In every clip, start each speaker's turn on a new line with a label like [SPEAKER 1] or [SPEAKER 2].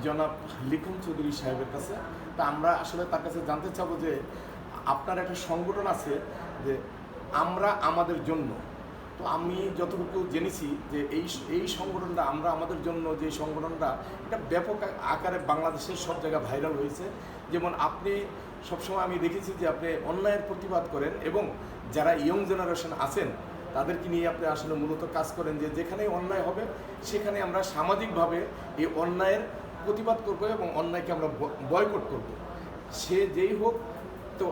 [SPEAKER 1] জনাব লিখন চৌধুরী সাহেবের কাছে। তা আমরা আসলে তার কাছে জানতে চাবো যে আপনার একটা সংগঠন আছে যে আমরা আমাদের জন্য। তো আমি যতটুকু জেনেছি যে এই সংগঠনটা আমরা আমাদের জন্য, যে সংগঠনটা এটা ব্যাপক আকারে বাংলাদেশের সব জায়গায় ভাইরাল হয়েছে। যেমন আপনি সবসময় আমি দেখেছি যে আপনি অন্যায়ের প্রতিবাদ করেন এবং যারা ইয়ং জেনারেশন আছেন তাদেরকে নিয়ে আপনি আসলে মূলত কাজ করেন, যে যেখানেই অন্যায় হবে সেখানে আমরা সামাজিকভাবে এই অন্যায়ের প্রতিবাদ করব এবং অন্যায়কে আমরা বয়কট করব, সে যেই হোক। তো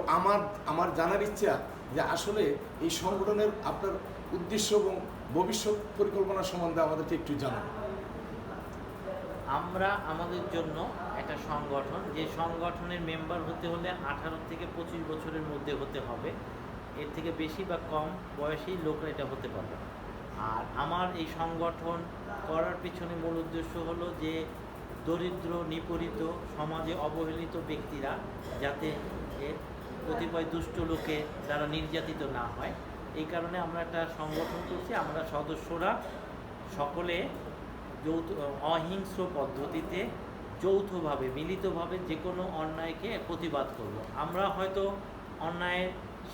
[SPEAKER 1] আমার জানার ইচ্ছা যে আসলে এই সংগঠনের আপনার উদ্দেশ্য এবং ভবিষ্যৎ পরিকল্পনা সম্বন্ধে আমাদেরকে একটু জানান।
[SPEAKER 2] আমরা আমাদের জন্য একটা সংগঠন, যে সংগঠনের মেম্বার হতে হলে 18 থেকে 25 বছরের মধ্যে হতে হবে। এর থেকে বেশি বা কম বয়সী লোকরা এটা হতে পারবে না। আর আমার এই সংগঠন করার পিছনে মূল উদ্দেশ্য হলো যে দরিদ্র, নিপীড়িত, সমাজে অবহেলিত ব্যক্তিরা যাতে কতিপয় দুষ্ট লোকে যারা নির্যাতিত না হয়, এই কারণে আমরা একটা সংগঠন করছি। আমরা সদস্যরা সকলে অহিংস্র পদ্ধতিতে যৌথভাবে, মিলিতভাবে যে কোনো অন্যায়কে প্রতিবাদ করব। আমরা হয়তো অন্যায়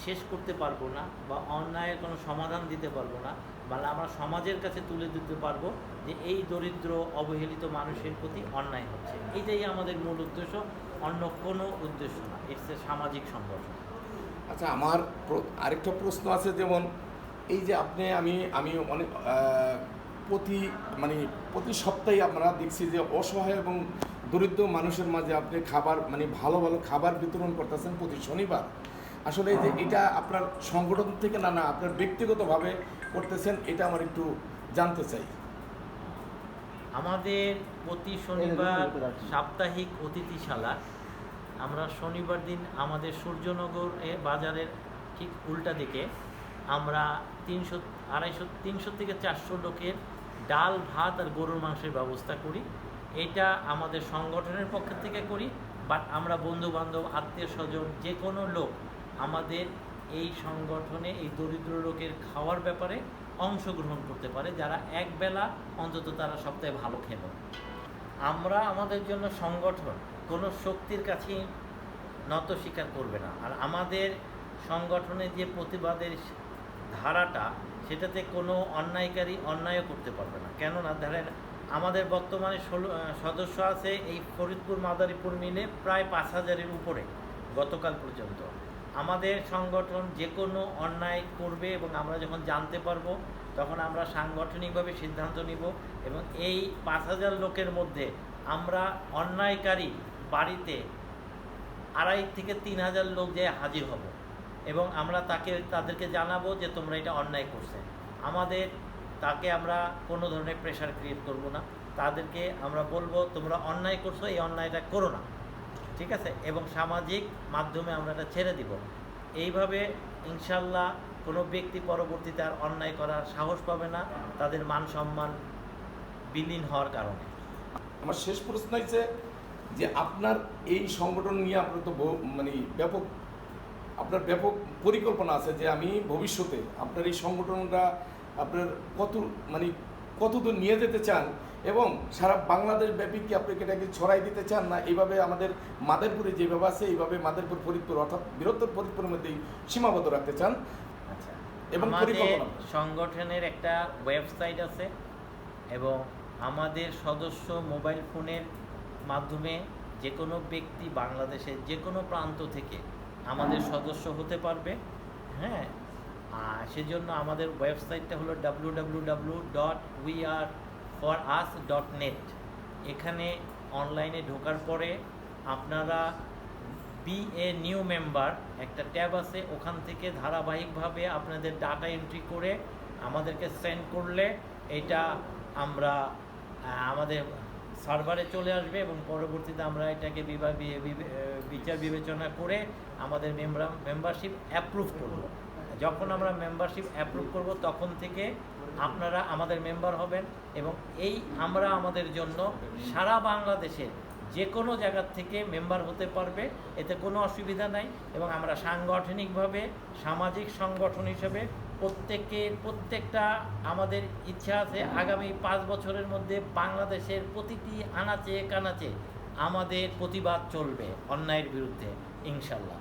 [SPEAKER 2] শেষ করতে পারবো না বা অন্যায়ের কোনো সমাধান দিতে পারবো না, মানে আমরা সমাজের কাছে তুলে দিতে পারবো যে এই দরিদ্র অবহেলিত মানুষের প্রতি অন্যায় হচ্ছে। এইটাই আমাদের মূল উদ্দেশ্য, অন্য কোনো উদ্দেশ্য না। এটা সামাজিক সংগঠন।
[SPEAKER 1] আচ্ছা, আমার আরেকটা প্রশ্ন আছে। যেমন এই যে আমি অনেক প্রতি সপ্তাহে আমরা দেখছি যে অসহায় এবং দরিদ্র মানুষের মাঝে আপনি খাবার ভালো ভালো খাবার বিতরণ করতেছেন প্রতি শনিবার। আসলে যে এটা আপনার সংগঠন থেকে না আপনার ব্যক্তিগতভাবে করতেছেন, এটা আমার একটু জানতে চাই।
[SPEAKER 2] আমাদের প্রতি শনিবার সাপ্তাহিক অতিথিশালা, আমরা শনিবার দিন আমাদের সূর্যনগর বাজারের ঠিক উল্টা দিকে আমরা 300 থেকে 400 লোকের ডাল, ভাত আর গরুর মাংসের ব্যবস্থা করি। এটা আমাদের সংগঠনের পক্ষ থেকে করি, বাট আমরা বন্ধুবান্ধব, আত্মীয় স্বজন, যে কোনো লোক আমাদের এই সংগঠনে এই দরিদ্র লোকের খাওয়ার ব্যাপারে অংশগ্রহণ করতে পারে, যারা একবেলা অন্তত তারা সপ্তাহে ভালো খেলো। আমরা আমাদের জন্য সংগঠন কোনো শক্তির কাছে নত স্বীকার করবে না। আর আমাদের সংগঠনের যে প্রতিবাদের ধারাটা, সেটাতে কোনো অন্যায়কারী অন্যায়ও করতে পারবে না। কেননা ধরেন আমাদের বর্তমানে সদস্য আছে এই ফরিদপুর মাদারীপুর মিলে প্রায় 5000-এর উপরে গতকাল পর্যন্ত। আমাদের সংগঠন যে কোনো অন্যায় করবে এবং আমরা যখন জানতে পারবো তখন আমরা সাংগঠনিকভাবে সিদ্ধান্ত নিব এবং এই 5000 লোকের মধ্যে আমরা অন্যায়কারী বাড়িতে 2,500 থেকে 3,000 লোক যে হাজির হব এবং আমরা তাদেরকে জানাবো যে তোমরা এটা অন্যায় করছে। তাকে আমরা কোনো ধরনের প্রেশার ক্রিয়েট করব না। তাদেরকে আমরা বলবো তোমরা অন্যায় করছো, এই অন্যায়টা করো না, ঠিক আছে? এবং সামাজিক মাধ্যমে আমরা এটা ছেড়ে দিব। এইভাবে ইনশাল্লাহ কোনো ব্যক্তি পরবর্তীতে আর অন্যায় করার সাহস পাবে না, তাদের মান সম্মান বিলীন হওয়ার কারণে।
[SPEAKER 1] আমার শেষ প্রশ্ন হচ্ছে যে আপনার এই সংগঠন নিয়ে আপনার তো ব্যাপক পরিকল্পনা আছে যে আমি ভবিষ্যতে আপনার এই সংগঠনটা আপনার কতদূর নিয়ে যেতে চান এবং সারা বাংলাদেশ ব্যাপী কি আপনি এটাকে ছড়াই দিতে চান, না এইভাবে আমাদের মাদারীপুরে যেভাবে আছে এইভাবে মাদারীপুর, ফরিদপুর অর্থাৎ বৃহত্তর ফরিদপুরের মধ্যেই সীমাবদ্ধ রাখতে চান?
[SPEAKER 2] আচ্ছা,
[SPEAKER 1] এবং
[SPEAKER 2] আমাদের সংগঠনের একটা ওয়েবসাইট আছে এবং আমাদের সদস্য মোবাইল ফোনের মাধ্যমে যে কোনো ব্যক্তি বাংলাদেশের যে কোনো প্রান্ত থেকে আমাদের সদস্য হতে পারবে। হ্যাঁ, সেজন্য আমাদের ওয়েবসাইটটা হলো www.weareforus.net। এখানে অনলাইনে ঢোকার পরে আপনারা বি এ নিউ মেম্বার একটা ট্যাব আছে, ওখান থেকে ধারাবাহিকভাবে আপনাদের ডাটা এন্ট্রি করে আমাদেরকে সেন্ড করলে এটা আমরা আমাদের সার্ভারে চলে আসবে এবং পরবর্তীতে আমরা এটাকে বিচার বিবেচনা করে আমাদের মেম্বারশিপ অ্যাপ্রুভ করব। যখন আমরা মেম্বারশিপ অ্যাপ্রুভ করব তখন থেকে আপনারা আমাদের মেম্বার হবেন এবং আমরা আমাদের জন্য সারা বাংলাদেশের যে কোনো জায়গার থেকে মেম্বার হতে পারবে, এতে কোনো অসুবিধা নাই। এবং আমরা সাংগঠনিকভাবে সামাজিক সংগঠন হিসেবে প্রত্যেকটা আমাদের ইচ্ছা আছে আগামী 5 বছরের মধ্যে বাংলাদেশের প্রতিটি আনাচে কানাচে আমাদের প্রতিবাদ চলবে অন্যায়ের বিরুদ্ধে, ইনশাল্লাহ।